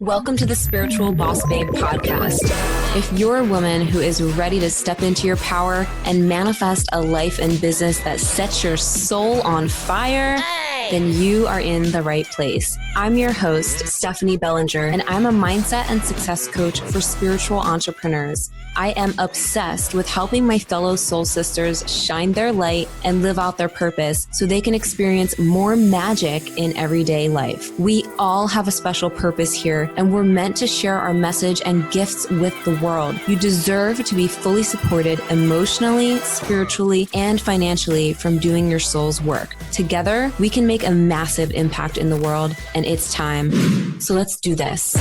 Welcome to the Spiritual Boss Babe podcast. If you're a woman who is ready to step into your power and manifest a life and business that sets your soul on fire, then you are in the right place. I'm your host, Stephanie Bellinger, and I'm a mindset and success coach for spiritual entrepreneurs. I am obsessed with helping my fellow soul sisters shine their light and live out their purpose so they can experience more magic in everyday life. We all have a special purpose here, and we're meant to share our message and gifts with the world. You deserve to be fully supported emotionally, spiritually, and financially from doing your soul's work. Together, we can make a massive impact in the world, and it's time. So let's do this.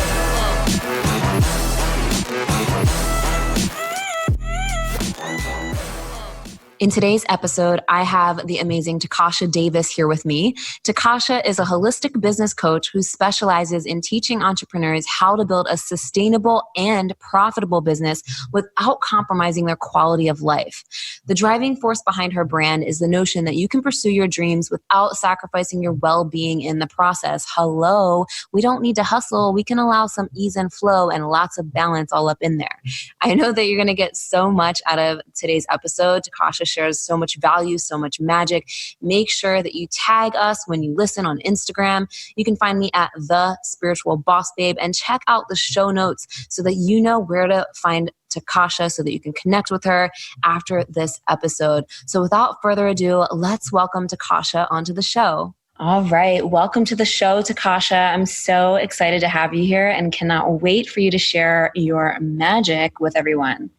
In today's episode, I have the amazing Tikoshia Davis here with me. Tikoshia is a holistic business coach who specializes in teaching entrepreneurs how to build a sustainable and profitable business without compromising their quality of life. The driving force behind her brand is the notion that you can pursue your dreams without sacrificing your well-being in the process. Hello, we don't need to hustle. We can allow some ease and flow and lots of balance all up in there. I know that you're going to get so much out of today's episode. Tikoshia shares so much value, so much magic. Make sure that you tag us when you listen on Instagram. You can find me at The Spiritual Boss Babe and check out the show notes so that you know where to find Tikoshia so that you can connect with her after this episode. So without further ado, let's welcome Tikoshia onto the show. All right. Welcome to the show, Tikoshia. I'm so excited to have you here and cannot wait for you to share your magic with everyone.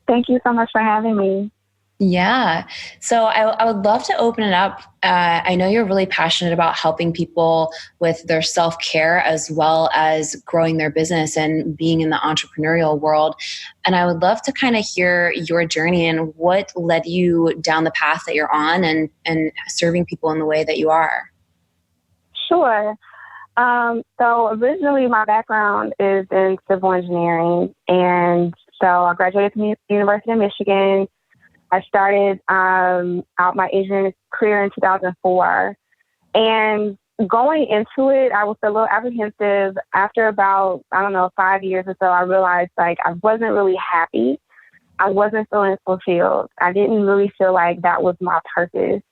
Thank you so much for having me. Yeah. So I would love to open it up. I know you're really passionate about helping people with their self-care as well as growing their business and being in the entrepreneurial world. And I would love to kind of hear your journey and what led you down the path that you're on and serving people in the way that you are. Sure. So originally my background is in civil engineering. And so I graduated from the University of Michigan. I started out my engineering career in 2004. And going into it, I was a little apprehensive. After about, 5 years or so, I realized I wasn't really happy. I wasn't feeling fulfilled. I didn't really feel like that was my purpose.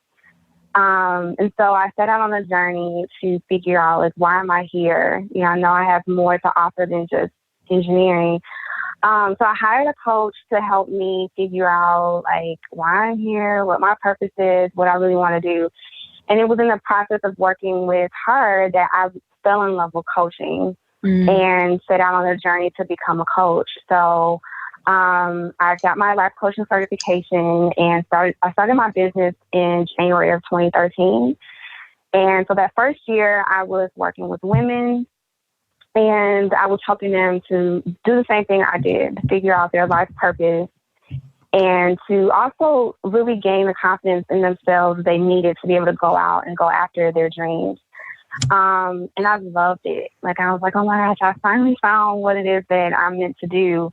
And so I set out on a journey to figure out, why am I here? I know I have more to offer than just engineering. So I hired a coach to help me figure out why I'm here, what my purpose is, what I really want to do. And it was in the process of working with her that I fell in love with coaching and set out on a journey to become a coach. So I got my life coaching certification and I started my business in January of 2013. And so that first year I was working with women. And I was helping them to do the same thing I did, to figure out their life purpose and to also really gain the confidence in themselves they needed to be able to go out and go after their dreams. And I loved it. I was like, oh my gosh, I finally found what it is that I'm meant to do.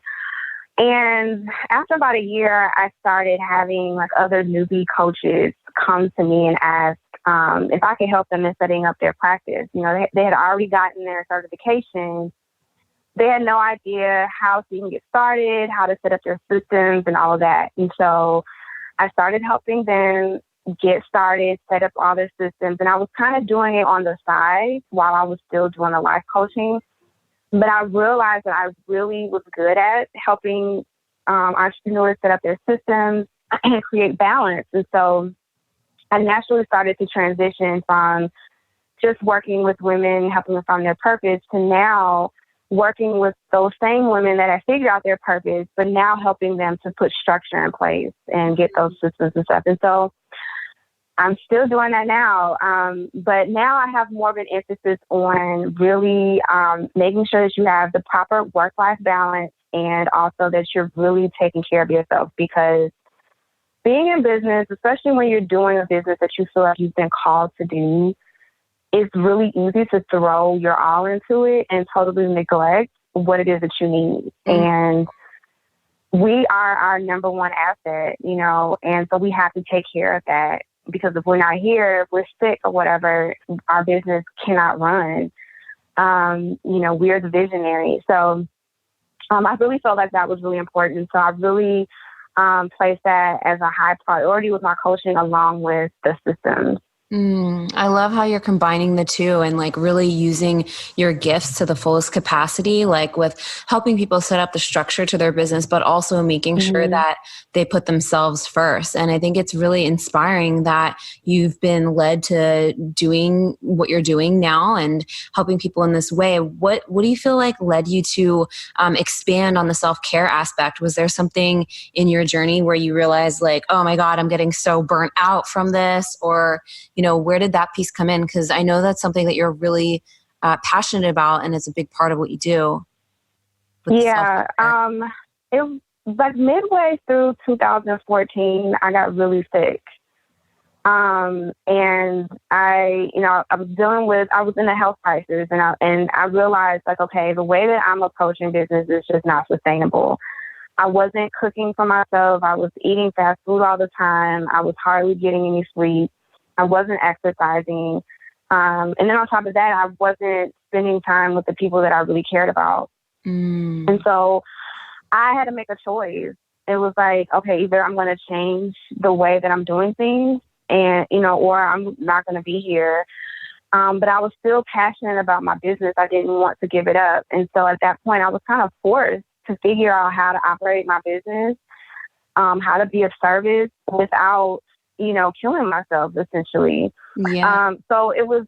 And after about a year, I started having other newbie coaches come to me and ask if I could help them in setting up their practice. They had already gotten their certification. They had no idea how to even get started, how to set up their systems and all of that. And so I started helping them get started, set up all their systems. And I was kind of doing it on the side while I was still doing the life coaching. But I realized that I really was good at helping entrepreneurs set up their systems and create balance. And so I naturally started to transition from just working with women, helping them find their purpose, to now working with those same women that have figured out their purpose, but now helping them to put structure in place and get those systems and stuff. And so I'm still doing that now. But now I have more of an emphasis on really making sure that you have the proper work-life balance and also that you're really taking care of yourself, because being in business, especially when you're doing a business that you feel like you've been called to do, it's really easy to throw your all into it and totally neglect what it is that you need. And we are our number one asset, and so we have to take care of that, because if we're not here, if we're sick or whatever, our business cannot run. we're the visionary. So I really felt like that was really important. So I really placed that as a high priority with my coaching along with the systems. I love how you're combining the two and like really using your gifts to the fullest capacity, like with helping people set up the structure to their business, but also making sure that they put themselves first. And I think it's really inspiring that you've been led to doing what you're doing now and helping people in this way. What do you feel like led you to expand on the self-care aspect? Was there something in your journey where you realized like, oh my God, I'm getting so burnt out from this? Or, where did that piece come in? Because I know that's something that you're really passionate about, and it's a big part of what you do. Yeah. It was like midway through 2014, I got really sick. And I was in a health crisis, and I realized like, okay, the way that I'm approaching business is just not sustainable. I wasn't cooking for myself. I was eating fast food all the time. I was hardly getting any sleep. I wasn't exercising. And then on top of that, I wasn't spending time with the people that I really cared about. And so I had to make a choice. It was like, okay, either I'm going to change the way that I'm doing things and, or I'm not going to be here. But I was still passionate about my business. I didn't want to give it up. And so at that point, I was kind of forced to figure out how to operate my business, how to be of service without, killing myself essentially. Yeah. So it was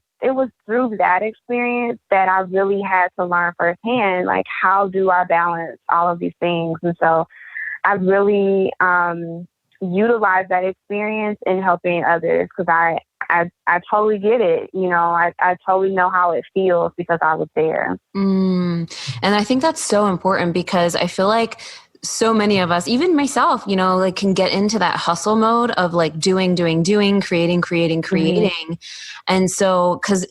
through that experience that I really had to learn firsthand, like, how do I balance all of these things? And so I really utilized that experience in helping others because I totally get it. I totally know how it feels because I was there. And I think that's so important because I feel like so many of us, even myself, like can get into that hustle mode of like doing, creating. And so, cause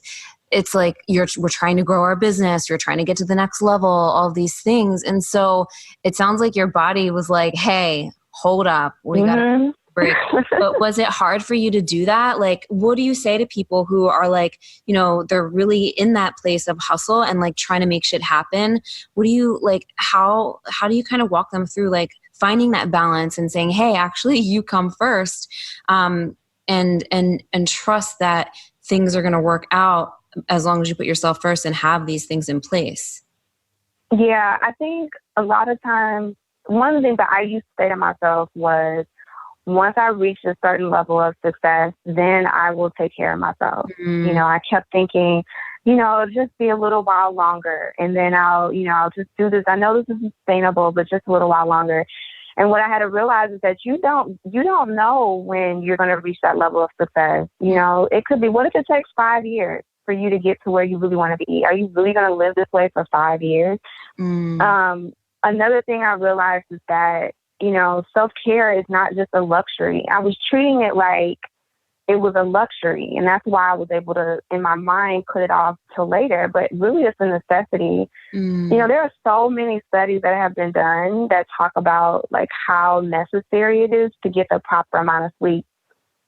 it's like, we're trying to grow our business, you're trying to get to the next level, all these things. And so it sounds like your body was like, hey, hold up, we gotta break. But was it hard for you to do that? Like, what do you say to people who are like, they're really in that place of hustle and like trying to make shit happen? What do you like, how do you kind of walk them through like finding that balance and saying, hey, actually you come first, and trust that things are going to work out as long as you put yourself first and have these things in place? Yeah, I think a lot of times, one of the things that I used to say to myself was, once I reach a certain level of success, then I will take care of myself. I kept thinking, just be a little while longer, and then I'll just do this. I know this is sustainable, but just a little while longer. And what I had to realize is that you don't know when you're going to reach that level of success. It could be, what if it takes 5 years for you to get to where you really want to be? Are you really going to live this way for 5 years? Another thing I realized is that, self-care is not just a luxury. I was treating it like it was a luxury. And that's why I was able to, in my mind, put it off till later. But really, it's a necessity. There are so many studies that have been done that talk about like how necessary it is to get the proper amount of sleep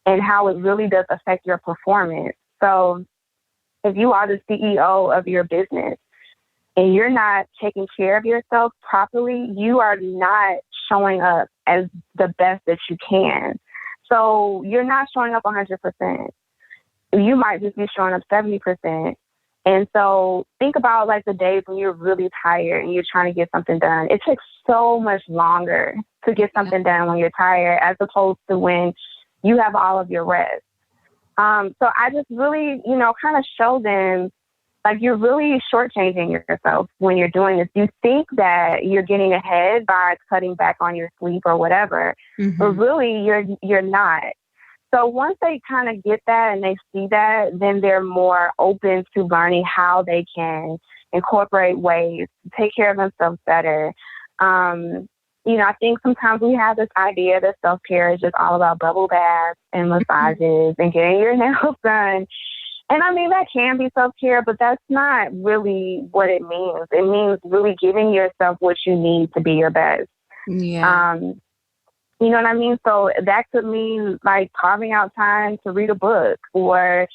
and how it really does affect your performance. So if you are the CEO of your business and you're not taking care of yourself properly, you are not showing up as the best that you can. So you're not showing up 100%. You might just be showing up 70%. And so think about like the days when you're really tired and you're trying to get something done. It takes so much longer to get something done when you're tired as opposed to when you have all of your rest. So I just really, kind of show them, like, you're really shortchanging yourself when you're doing this. You think that you're getting ahead by cutting back on your sleep or whatever, but really you're not. So once they kind of get that and they see that, then they're more open to learning how they can incorporate ways to take care of themselves better. I think sometimes we have this idea that self-care is just all about bubble baths and massages and getting your nails done. And I mean, that can be self-care, but that's not really what it means. It means really giving yourself what you need to be your best. Yeah. You know what I mean? So that could mean like carving out time to read a book or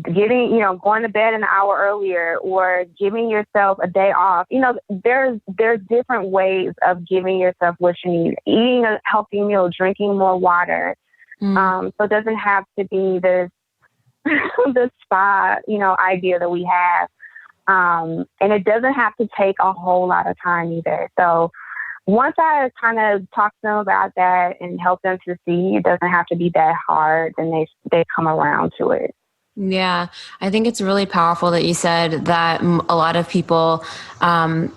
going to bed an hour earlier or giving yourself a day off. There's different ways of giving yourself what you need. Eating a healthy meal, drinking more water. So it doesn't have to be this the spa, idea that we have. And it doesn't have to take a whole lot of time either. So once I kind of talk to them about that and help them to see it doesn't have to be that hard, then they come around to it. Yeah, I think it's really powerful that you said that a lot of people, and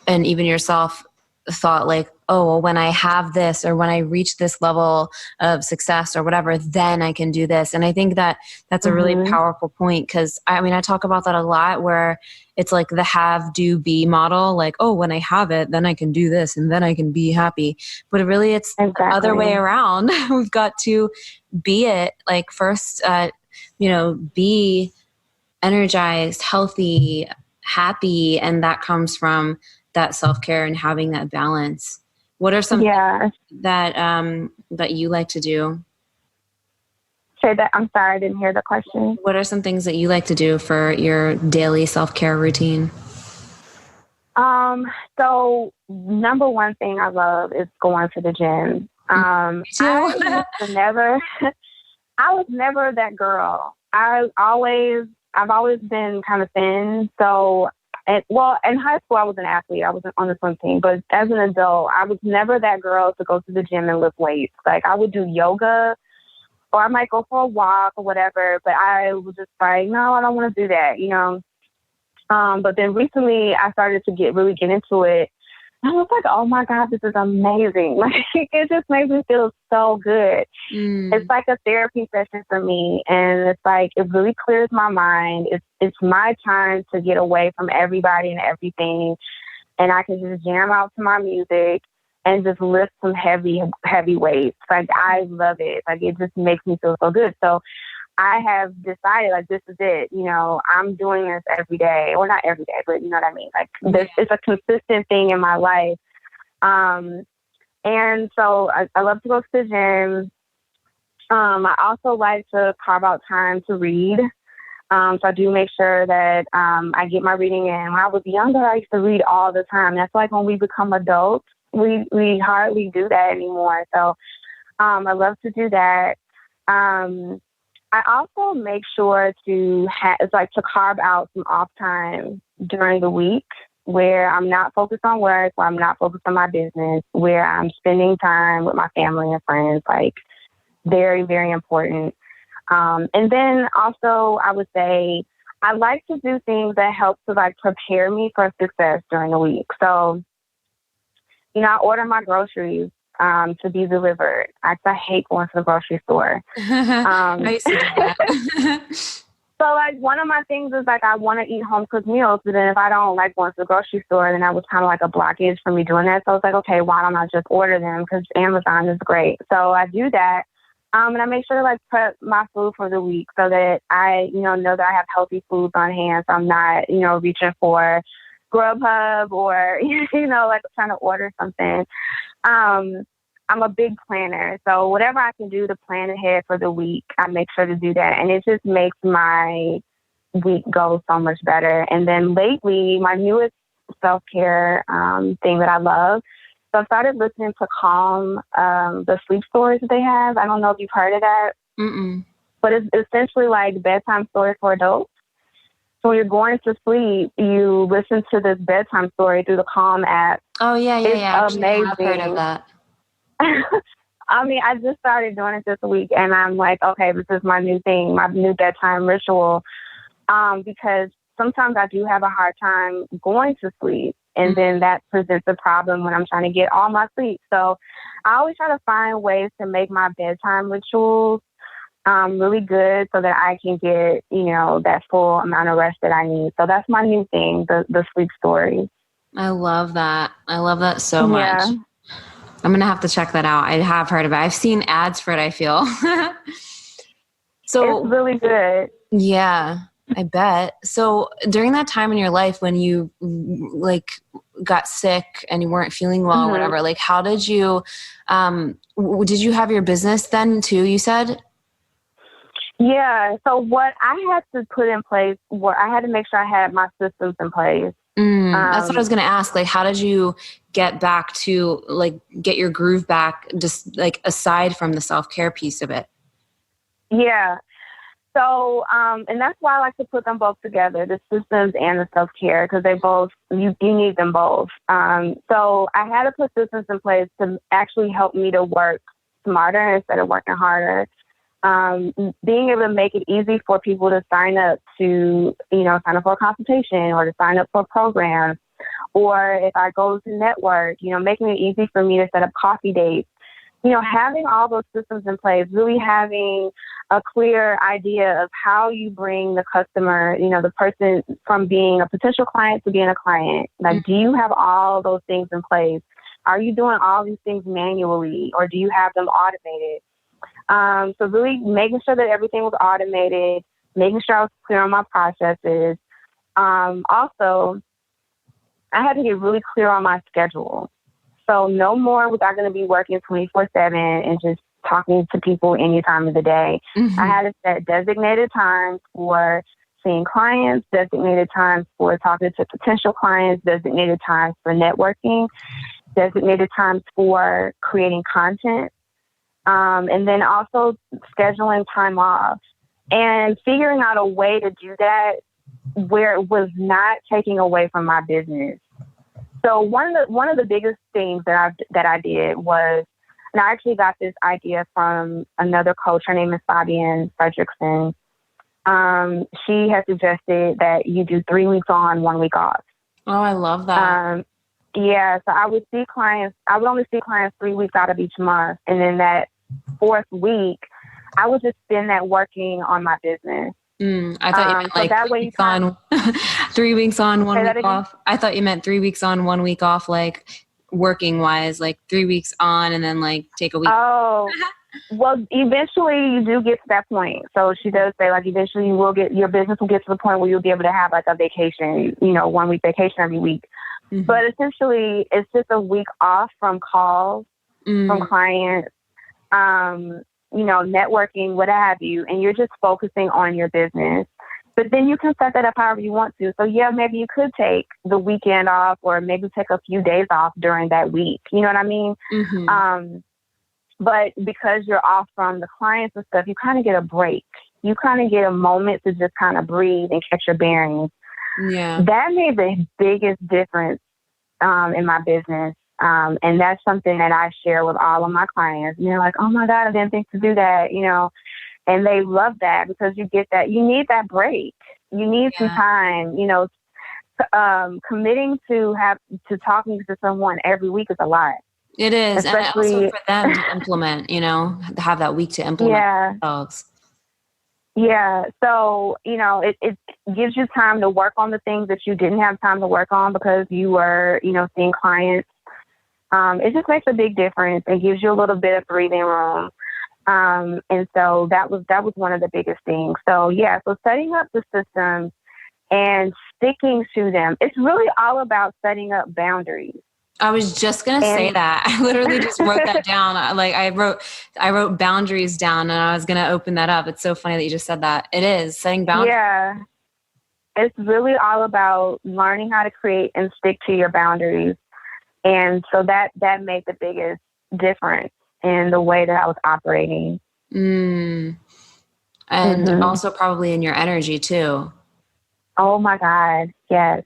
even yourself thought like, oh, well, when I have this or when I reach this level of success or whatever, then I can do this. And I think that that's a really powerful point because, I talk about that a lot where it's like the have, do, be model, like, oh, when I have it, then I can do this and then I can be happy. But really it's the other way around. We've got to be it, like first, be energized, healthy, happy. And that comes from that self-care and having that balance. What are some things that you like to do? Say that. I'm sorry, I didn't hear the question. What are some things that you like to do for your daily self-care routine? So number one thing I love is going to the gym. I was never that girl. I've always been kind of thin. So, in high school, I was an athlete. I was on the swim team. But as an adult, I was never that girl to go to the gym and lift weights. Like, I would do yoga or I might go for a walk or whatever. But I was just like, no, I don't want to do that, But then recently, I started to really get into it. I was like, oh my God, this is amazing. Like, it just makes me feel so good. It's like a therapy session for me. And it's like, it really clears my mind. It's my time to get away from everybody and everything. And I can just jam out to my music and just lift some heavy, heavy weights. Like, I love it. Like, it just makes me feel so good. So I have decided, like, this is it. I'm doing this every day. Well, not every day, but you know what I mean? Like, this is a consistent thing in my life. And so I love to go to the gym. I also like to carve out time to read. So I do make sure that I get my reading in. When I was younger, I used to read all the time. That's like when we become adults, we hardly do that anymore. So I love to do that. I also make sure to carve out some off time during the week where I'm not focused on work, where I'm not focused on my business, where I'm spending time with my family and friends, like very, very important. And then also I would say I like to do things that help to like prepare me for success during the week. So, I order my groceries to be delivered. I hate going to the grocery store. I used to do that. So like one of my things is like I want to eat home cooked meals, but then if I don't like going to the grocery store, then that was kind of like a blockage for me doing that. So I was like, okay, why don't I just order them? Because Amazon is great. So I do that. And I make sure to like prep my food for the week so that I, know that I have healthy foods on hand. So I'm not, reaching for Grubhub or, like trying to order something. I'm a big planner. So whatever I can do to plan ahead for the week, I make sure to do that. And it just makes my week go so much better. And then lately, my newest self-care thing that I love, so I started listening to Calm, the sleep stories that they have. I don't know if you've heard of that. But it's essentially like bedtime stories for adults. So when you're going to sleep, you listen to this bedtime story through the Calm app. Oh, yeah. It's amazing. I've heard of that. I just started doing it this week, and I'm like, okay, this is my new thing, my new bedtime ritual, because sometimes I do have a hard time going to sleep, and then that presents a problem when I'm trying to get all my sleep. So I always try to find ways to make my bedtime rituals really good so that I can get, that full amount of rest that I need. So that's my new thing, the sleep stories. I love that. I love that so much. I'm going to have to check that out. I have heard of it. I've seen ads for it, I feel. So it's really good. Yeah, I bet. So during that time in your life when you like got sick and you weren't feeling well or whatever, like how did you have your business then too, you said? Yeah. So what I had to put in place, I had to make sure I had my systems in place. That's what I was going to ask. Like, how did you get back to get your groove back, just like aside from the self-care piece of it? Yeah. So, and that's why I like to put them both together, the systems and the self-care, because they both, you need them both. So I had to put systems in place to actually help me to work smarter instead of working harder. Being able to make it easy for people to sign up sign up for a consultation or to sign up for a program. Or if I go to network, making it easy for me to set up coffee dates. Having all those systems in place, really having a clear idea of how you bring the customer, the person from being a potential client to being a client. Like, do you have all those things in place? Are you doing all these things manually, or do you have them automated? So really making sure that everything was automated, making sure I was clear on my processes. Also, I had to get really clear on my schedule. So no more was I going to be working 24/7 and just talking to people any time of the day. Mm-hmm. I had to set designated times for seeing clients, designated times for talking to potential clients, designated times for networking, designated times for creating content, and then also scheduling time off and figuring out a way to do that where it was not taking away from my business. So one of the biggest things that I did was, and I actually got this idea from another coach. Her name is Fabienne Fredrickson. She has suggested that you do 3 weeks on, 1 week off. Oh, I love that. Yeah. So I would only see clients 3 weeks out of each month. And then that 4th week, I would just spend that working on my business. I thought you meant that way 3 weeks on, 1 week off. I thought you meant 3 weeks on, 1 week off, like working wise, like 3 weeks on and then like take a week. Oh, well, eventually you do get to that point. So she does say eventually your business will get to the point where you'll be able to have a vacation, 1 week vacation every week. Mm-hmm. But essentially it's just a week off from calls, from clients, networking, what have you, and you're just focusing on your business. But then you can set that up however you want to. So yeah, maybe you could take the weekend off or maybe take a few days off during that week. You know what I mean? Mm-hmm. But because you're off from the clients and stuff, you kind of get a break. You kind of get a moment to just kind of breathe and catch your bearings. Yeah. That made the biggest difference in my business. And that's something that I share with all of my clients. They're like, oh my God, I didn't think to do that, and they love that because you need that break. You need some time, committing to talking to someone every week is a lot. It is. Especially, and also for them to implement, have that week to implement themselves. Yeah. So, it gives you time to work on the things that you didn't have time to work on because you were, seeing clients. It just makes a big difference. It gives you a little bit of breathing room. And so that was one of the biggest things. So so setting up the systems and sticking to them. It's really all about setting up boundaries. I was just going to say that. I literally just wrote that down. I wrote boundaries down and I was going to open that up. It's so funny that you just said that. It is setting boundaries. Yeah. It's really all about learning how to create and stick to your boundaries. And so that made the biggest difference in the way that I was operating. And also probably in your energy too. Oh my God. Yes.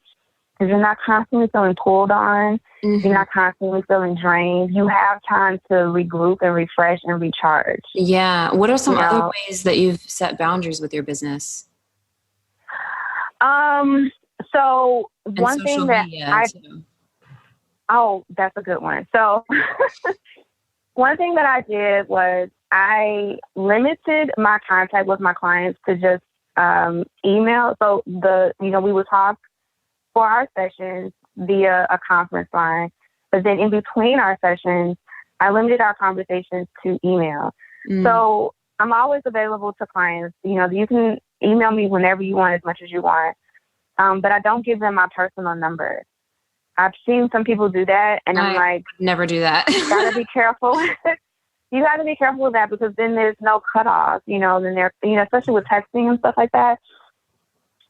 Because you're not constantly feeling pulled on. Mm-hmm. You're not constantly feeling drained. You have time to regroup and refresh and recharge. Yeah. What are some other ways that you've set boundaries with your business? So and one thing that that's a good one. So one thing that I did was I limited my contact with my clients to just email. So we would talk for our sessions via a conference line, but then in between our sessions, I limited our conversations to email. So I'm always available to clients. You can email me whenever you want, as much as you want, but I don't give them my personal number. I've seen some people do that, and I'm like, never do that. Gotta be careful. you got to be careful with that because then there's no cutoff, then especially with texting and stuff like that.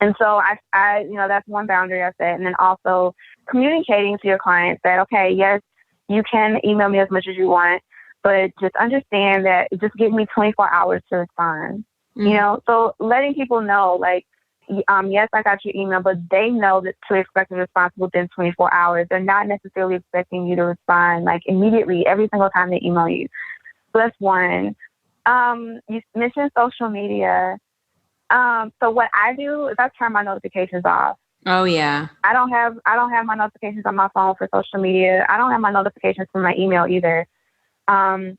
And so that's one boundary I set. And then also communicating to your clients that, okay, yes, you can email me as much as you want, but just understand that just give me 24 hours to respond. So letting people know, like, yes, I got your email, but they know that to expect a response within 24 hours. They're not necessarily expecting you to respond like immediately every single time they email you. So that's one. You mentioned social media. So what I do is I turn my notifications off. Oh yeah. I don't have my notifications on my phone for social media. I don't have my notifications for my email either. And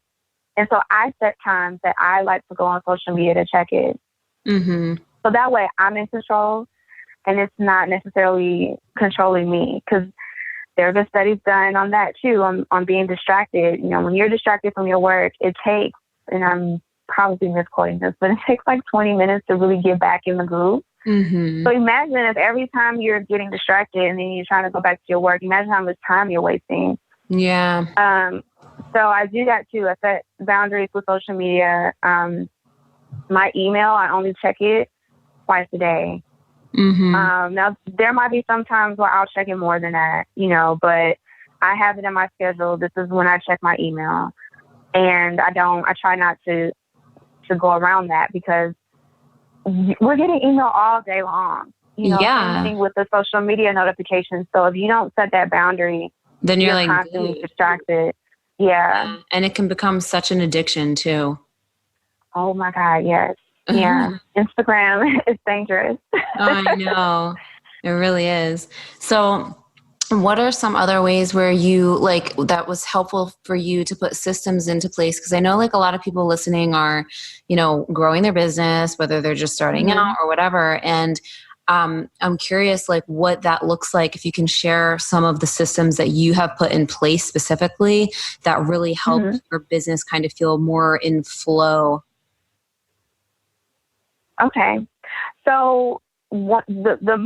so I set times that I like to go on social media to check it. Mm-hmm. So that way I'm in control and it's not necessarily controlling me, because there have been studies done on that too, on being distracted. When you're distracted from your work, it takes, and I'm probably misquoting this, but it takes like 20 minutes to really get back in the groove. Mm-hmm. So imagine if every time you're getting distracted and then you're trying to go back to your work, imagine how much time you're wasting. Yeah. So I do that too. I set boundaries with social media. My email, I only check it twice a day. Mm-hmm. Now there might be some times where I'll check it more than that, but I have it in my schedule. This is when I check my email, and I try not to go around that, because we're getting email all day long. Yeah. Same thing with the social media notifications. So if you don't set that boundary, then you're like constantly distracted. Yeah. And it can become such an addiction too. Oh my God, yes. Yeah. Instagram is dangerous. I know. It really is. So what are some other ways where you that was helpful for you to put systems into place? Because I know a lot of people listening are, growing their business, whether they're just starting out or whatever. And I'm curious, what that looks like, if you can share some of the systems that you have put in place specifically that really help your business kind of feel more in flow. Okay. So one of the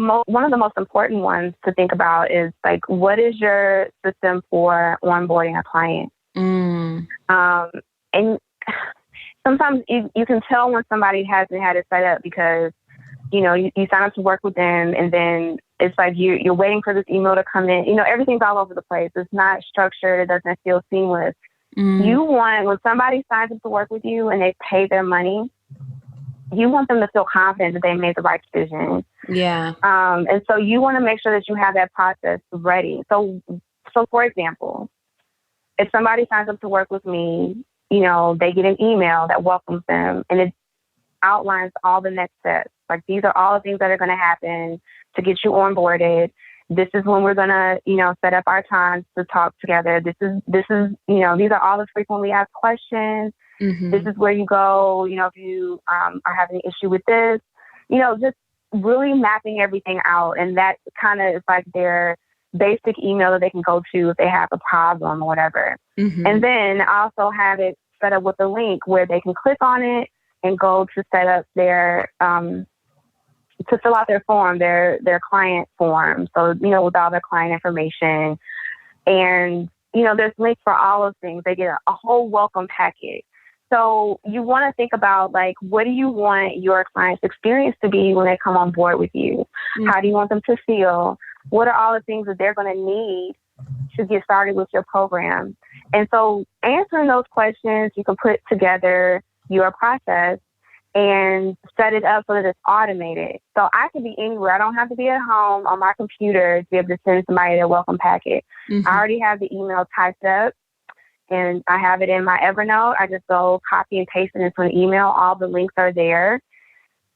most important ones to think about is what is your system for onboarding a client? And sometimes you can tell when somebody hasn't had it set up, because you sign up to work with them, and then it's like you're waiting for this email to come in. Everything's all over the place. It's not structured. It doesn't feel seamless. You want, when somebody signs up to work with you and they pay their money, you want them to feel confident that they made the right decision. Yeah. And so you want to make sure that you have that process ready. So for example, if somebody signs up to work with me, they get an email that welcomes them, and it outlines all the next steps. These are all the things that are going to happen to get you onboarded. This is when we're going to, set up our times to talk together. This is, these are all the frequently asked questions. This is where you go, if you are having an issue with this, just really mapping everything out. And that kind of is their basic email that they can go to if they have a problem or whatever. And then also have it set up with a link where they can click on it and go to set up their, to fill out their form, their client form. So, with all their client information. And, there's links for all of things. They get a whole welcome packet. So you want to think about what do you want your client's experience to be when they come on board with you? How do you want them to feel? What are all the things that they're going to need to get started with your program? And so answering those questions, you can put together your process and set it up so that it's automated. So I can be anywhere. I don't have to be at home on my computer to be able to send somebody their welcome packet. I already have the email typed up, and I have it in my Evernote. I just go copy and paste it into an email. All the links are there.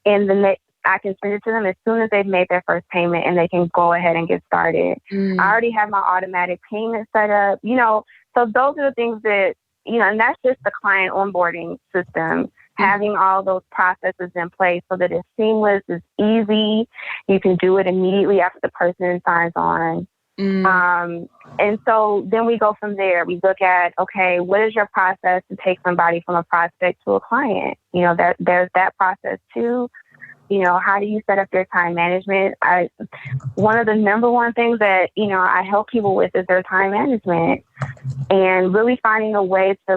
And then I can send it to them as soon as they've made their first payment, and they can go ahead and get started. I already have my automatic payment set up, So those are the things that, and that's just the client onboarding system. Having all those processes in place so that it's seamless, it's easy. You can do it immediately after the person signs on. And so then we go from there. We look at, okay, what is your process to take somebody from a prospect to a client? There's that process too. How do you set up your time management? One of the number one things that, I help people with is their time management, and really finding a way to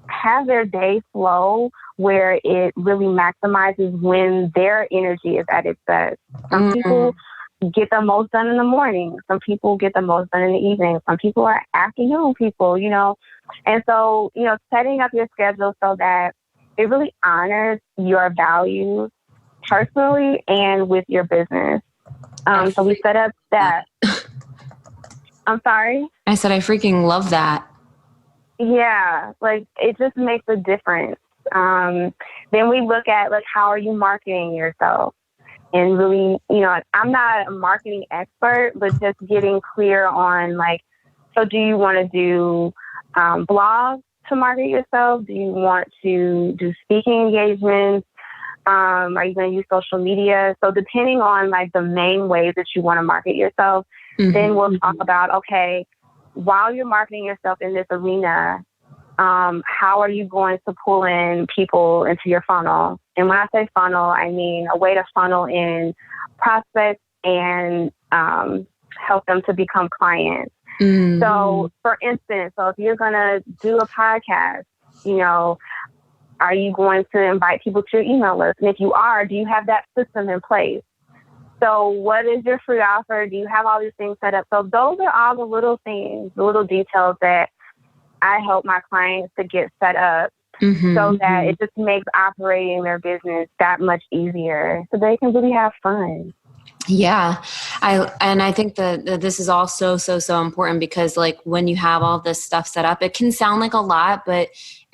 have their day flow where it really maximizes when their energy is at its best. Some people get the most done in the morning. Some people get the most done in the evening. Some people are afternoon people, And so, setting up your schedule so that it really honors your values personally and with your business. So we set up that. I'm sorry? I said I freaking love that. Yeah, like it just makes a difference. Then we look at like how are you marketing yourself? And really, I'm not a marketing expert, but just getting clear on like, so do you want to do blogs to market yourself? Do you want to do speaking engagements? Are you going to use social media? So depending on like the main ways that you want to market yourself, then we'll talk about, okay, while you're marketing yourself in this arena, how are you going to pull in people into your funnel? And when I say funnel, I mean a way to funnel in prospects and help them to become clients. So, for instance, if you're going to do a podcast, are you going to invite people to your email list? And if you are, do you have that system in place? So what is your free offer? Do you have all these things set up? So those are all the little things, the little details that I help my clients to get set up so that it just makes operating their business that much easier so they can really have fun. Yeah. I think that this is also so important because like when you have all this stuff set up, it can sound like a lot,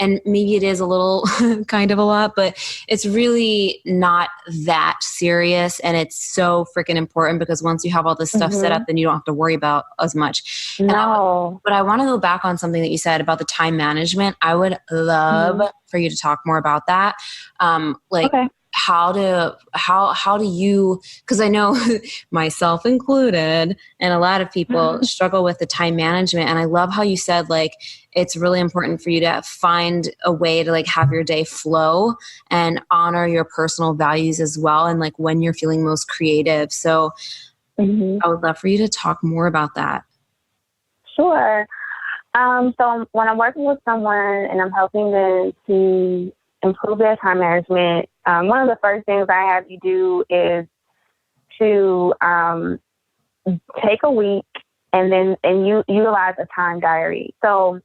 and maybe it is a little kind of a lot, but it's really not that serious. And it's so freaking important because once you have all this stuff set up, then you don't have to worry about as much. No. But I want to go back on something that you said about the time management. I would love for you to talk more about that. Okay. How do you, because I know myself included and a lot of people struggle with the time management, and I love how you said like it's really important for you to find a way to like have your day flow and honor your personal values as well, and like when you're feeling most creative. So I would love for you to talk more about that. Sure. So when I'm working with someone and I'm helping them to improve their time management, one of the first things I have you do is to take a week and you utilize a time diary. So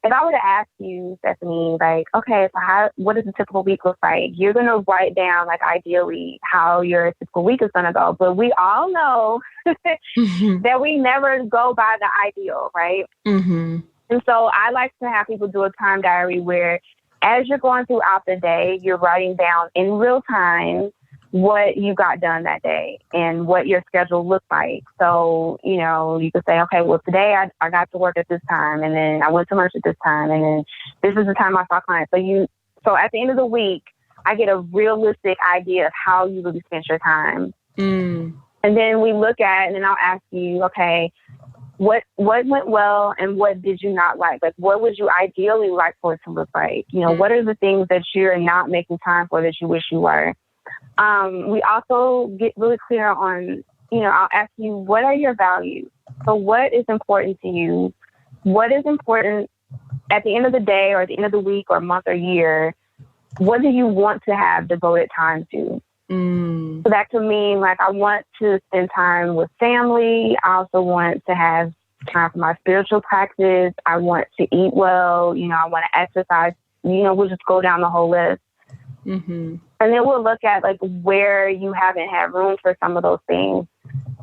if I were to ask you, Stephanie, like, okay, so what does a typical week look like? You're going to write down, like, ideally how your typical week is going to go. But we all know that we never go by the ideal, right? And so I like to have people do a time diary where as you're going throughout the day, you're writing down in real time what you got done that day and what your schedule looked like. So, you could say, okay, well, today I got to work at this time, and then I went to lunch at this time, and then this is the time I saw clients. So at the end of the week, I get a realistic idea of how you really spent your time. And then we look at, and then I'll ask you, okay, what went well and what did you not like? Like, what would you ideally like for it to look like? What are the things that you're not making time for that you wish you were? We also get really clear on, I'll ask you, what are your values? So what is important to you? What is important at the end of the day or at the end of the week or month or year? What do you want to have devoted time to? So that could mean like I want to spend time with family. I also want to have time for my spiritual practice. I want to eat well. I want to exercise. We'll just go down the whole list. And then we'll look at like where you haven't had room for some of those things.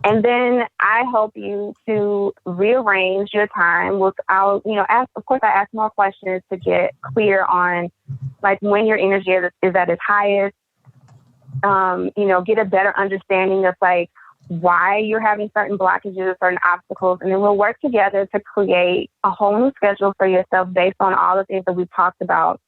And then I help you to rearrange your time. I'll ask more questions to get clear on like when your energy is at its highest. Get a better understanding of like why you're having certain blockages, certain obstacles, and then we'll work together to create a whole new schedule for yourself based on all the things that we've talked about.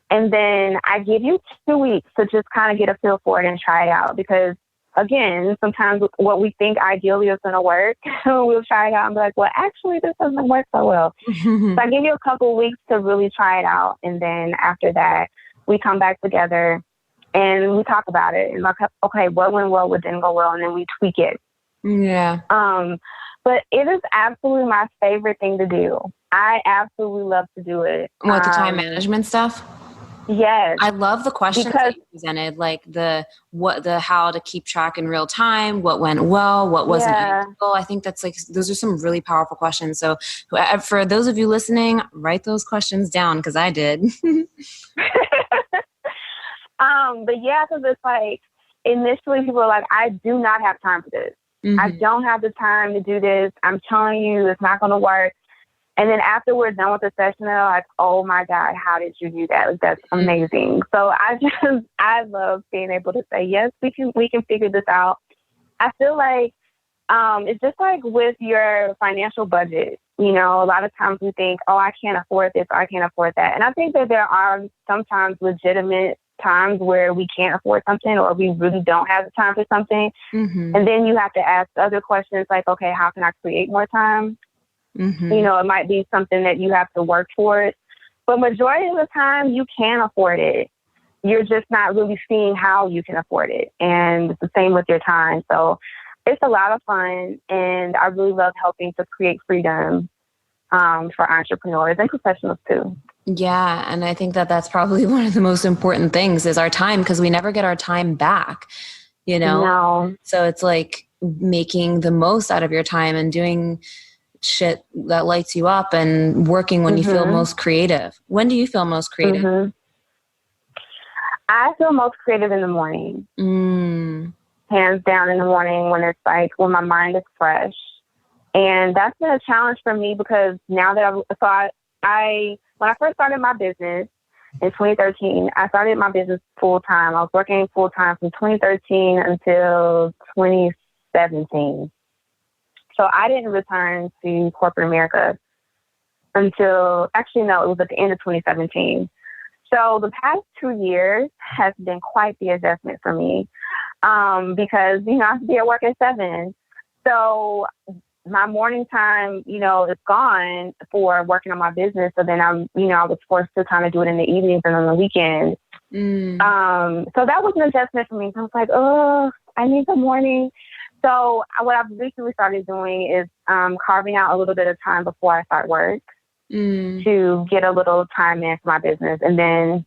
And then I give you 2 weeks to just kind of get a feel for it and try it out because, again, sometimes what we think ideally is going to work, we'll try it out and be like, well, actually, this doesn't work so well. So I give you a couple of weeks to really try it out. And then after that, we come back together and we talk about it and like, okay, what went well, what didn't go well, and then we tweak it. Yeah. But it is absolutely my favorite thing to do. I absolutely love to do it. What, the time management stuff? Yes. I love the questions that you presented, like the how to keep track in real time, what went well, what wasn't ideal. I think that's like, those are some really powerful questions. So for those of you listening, write those questions down, because I did. But yeah, because it's like, initially people are like, I do not have time for this. Mm-hmm. I don't have the time to do this. I'm telling you, it's not going to work. And then after we're done with the session, they're like, oh my God, how did you do that? Like, that's amazing. So I love being able to say, yes, we can figure this out. I feel like it's just like with your financial budget. You know, a lot of times we think, oh, I can't afford this, or I can't afford that. And I think that there are sometimes legitimate times where we can't afford something, or we really don't have the time for something. Mm-hmm. And then you have to ask other questions like, okay, how can I create more time? Mm-hmm. You know, it might be something that you have to work towards, but majority of the time you can afford it. You're just not really seeing how you can afford it. And it's the same with your time. So it's a lot of fun, and I really love helping to create freedom for entrepreneurs and professionals too. Yeah. And I think that that's probably one of the most important things is our time, because we never get our time back, you know? No. So it's like making the most out of your time and doing shit that lights you up and working when you feel most creative. When do you feel most creative? Mm-hmm. I feel most creative in the morning. Hands down in the morning, when it's like, when my mind is fresh. And that's been a challenge for me, because now that when I first started my business in 2013, I started my business full time. I was working full time from 2013 until 2017. So I didn't return to corporate America until, actually, no, it was at the end of 2017. So the past 2 years has been quite the adjustment for me, because, you know, I have to be at work at 7. So my morning time, you know, is gone for working on my business. So then I was forced to kind of do it in the evenings and on the weekends. So that was an adjustment for me. So I was like, oh, I need the morning. So what I've recently started doing is carving out a little bit of time before I start work to get a little time in for my business. And then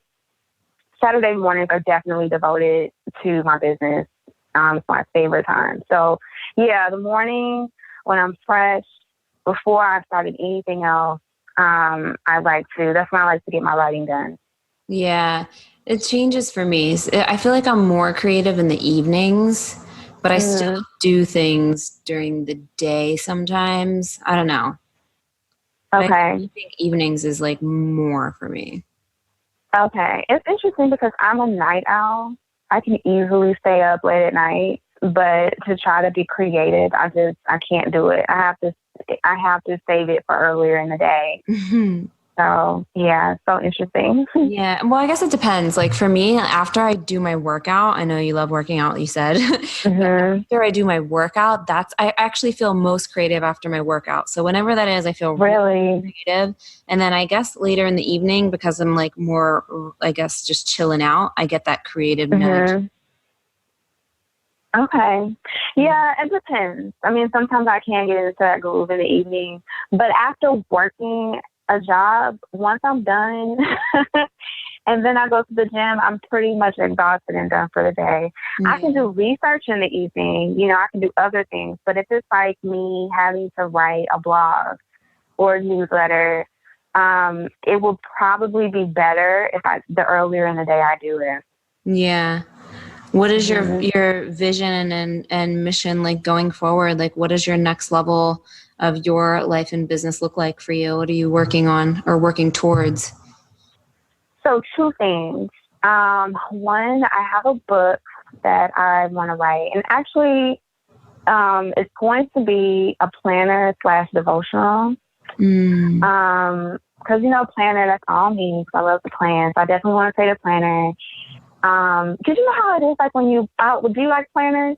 Saturday mornings are definitely devoted to my business. It's my favorite time. So yeah, the morning when I'm fresh, before I started anything else, that's when I like to get my writing done. Yeah, it changes for me. I feel like I'm more creative in the evenings, but I still do things during the day sometimes. I don't know. Okay. I think evenings is like more for me. Okay. It's interesting because I'm a night owl. I can easily stay up late at night, but to try to be creative, I can't do it. I have to save it for earlier in the day. Mm-hmm. So yeah, so interesting. Yeah. Well, I guess it depends. Like for me, after I do my workout, I know you love working out, you said. After I do my workout, I actually feel most creative after my workout. So whenever that is, I feel really creative. And then I guess later in the evening, because I'm like more, I guess, just chilling out, I get that creative nudge. Okay. Yeah, it depends. I mean, sometimes I can get into that groove in the evening, but after working a job, once I'm done and then I go to the gym, I'm pretty much exhausted and done for the day. Mm-hmm. I can do research in the evening, you know, I can do other things, but if it's like me having to write a blog or a newsletter, it will probably be better the earlier in the day I do it. Yeah. What is your vision and mission like going forward? Like, what does your next level of your life and business look like for you? What are you working on or working towards? So 2 things. One, I have a book that I want to write, and actually, it's going to be a planner / devotional. Because, you know, planner, that's all me. I love to plan. So I definitely want to say the planner. Because you know how it is, like when do you like planners?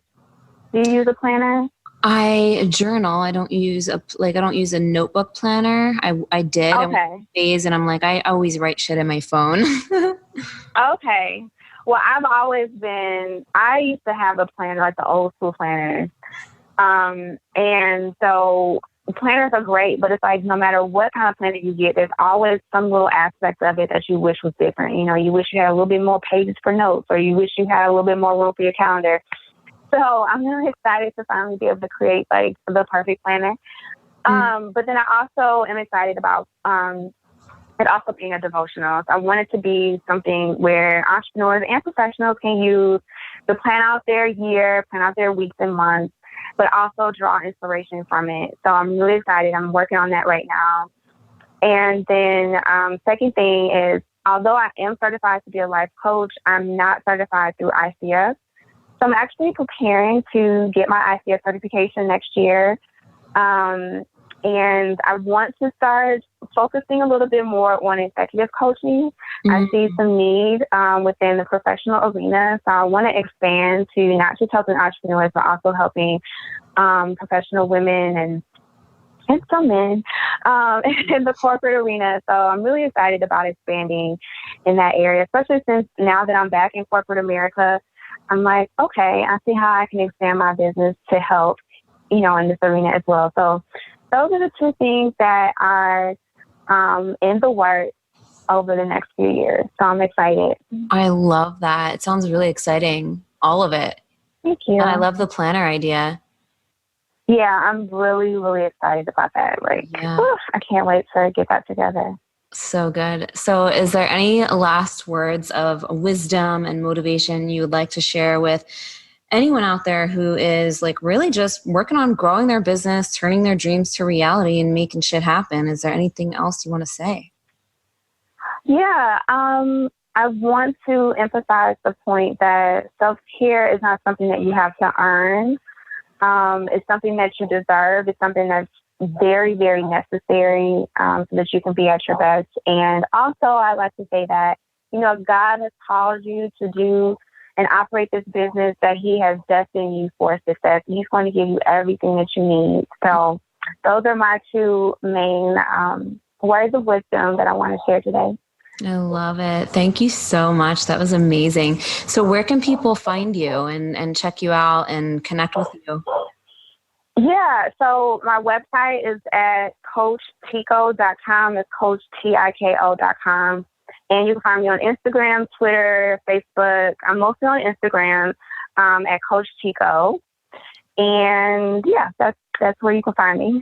Do you use a planner? I journal. I don't use a notebook planner. I did. Okay. I went days and I'm like, I always write shit in my phone. Okay. Well, I used to have a planner, like the old school planners. And so planners are great, but it's like no matter what kind of planner you get, there's always some little aspect of it that you wish was different. You know, you wish you had a little bit more pages for notes, or you wish you had a little bit more room for your calendar. So I'm really excited to finally be able to create like the perfect planner. But then I also am excited about it also being a devotional. So I want it to be something where entrepreneurs and professionals can use to plan out their year, plan out their weeks and months, but also draw inspiration from it. So I'm really excited. I'm working on that right now. And then second thing is, although I am certified to be a life coach, I'm not certified through ICF. So I'm actually preparing to get my ICF certification next year. And I want to start focusing a little bit more on executive coaching. I see some need within the professional arena. So I want to expand to not just helping entrepreneurs, but also helping professional women and some men in the corporate arena. So I'm really excited about expanding in that area, especially since now that I'm back in corporate America, I'm like, okay, I see how I can expand my business to help, you know, in this arena as well. So those are the two things that are in the works over the next few years. So I'm excited. I love that. It sounds really exciting. All of it. Thank you. And I love the planner idea. Yeah, I'm really, really excited about that. Like, I can't wait to get that together. So good. So is there any last words of wisdom and motivation you would like to share with anyone out there who is like really just working on growing their business, turning their dreams to reality and making shit happen? Is there anything else you want to say? Yeah, I want to emphasize the point that self-care is not something that you have to earn. It's something that you deserve. It's something that's very, very necessary so that you can be at your best. And also, I like to say that, you know, God has called you to do and operate this business that He has destined you for success. He's going to give you everything that you need. So those are my two main words of wisdom that I want to share today. I love it. Thank you so much. That was amazing. So where can people find you and check you out and connect with you? Yeah, so my website is at CoachTiko.com. It's CoachTiko.com. And you can find me on Instagram, Twitter, Facebook. I'm mostly on Instagram at Coach Tiko. And yeah, that's where you can find me.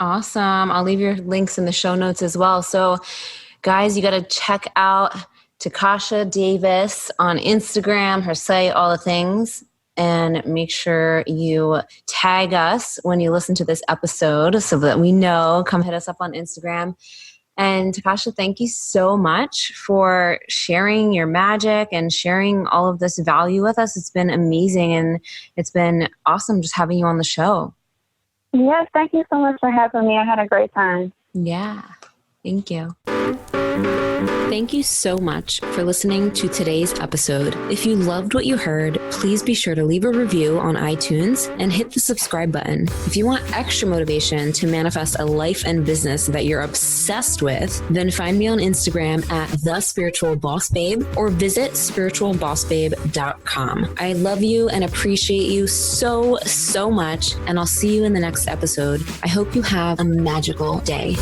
Awesome. I'll leave your links in the show notes as well. So guys, you got to check out Tikoshia Davis on Instagram, her site, all the things. And make sure you tag us when you listen to this episode so that we know. Come hit us up on Instagram. And Tikoshia, thank you so much for sharing your magic and sharing all of this value with us. It's been amazing, and it's been awesome just having you on the show. Yes, thank you so much for having me. I had a great time. Yeah, thank you. Thank you so much for listening to today's episode. If you loved what you heard, please be sure to leave a review on iTunes and hit the subscribe button. If you want extra motivation to manifest a life and business that you're obsessed with, then find me on Instagram at thespiritualbossbabe or visit spiritualbossbabe.com. I love you and appreciate you so, so much, and I'll see you in the next episode. I hope you have a magical day.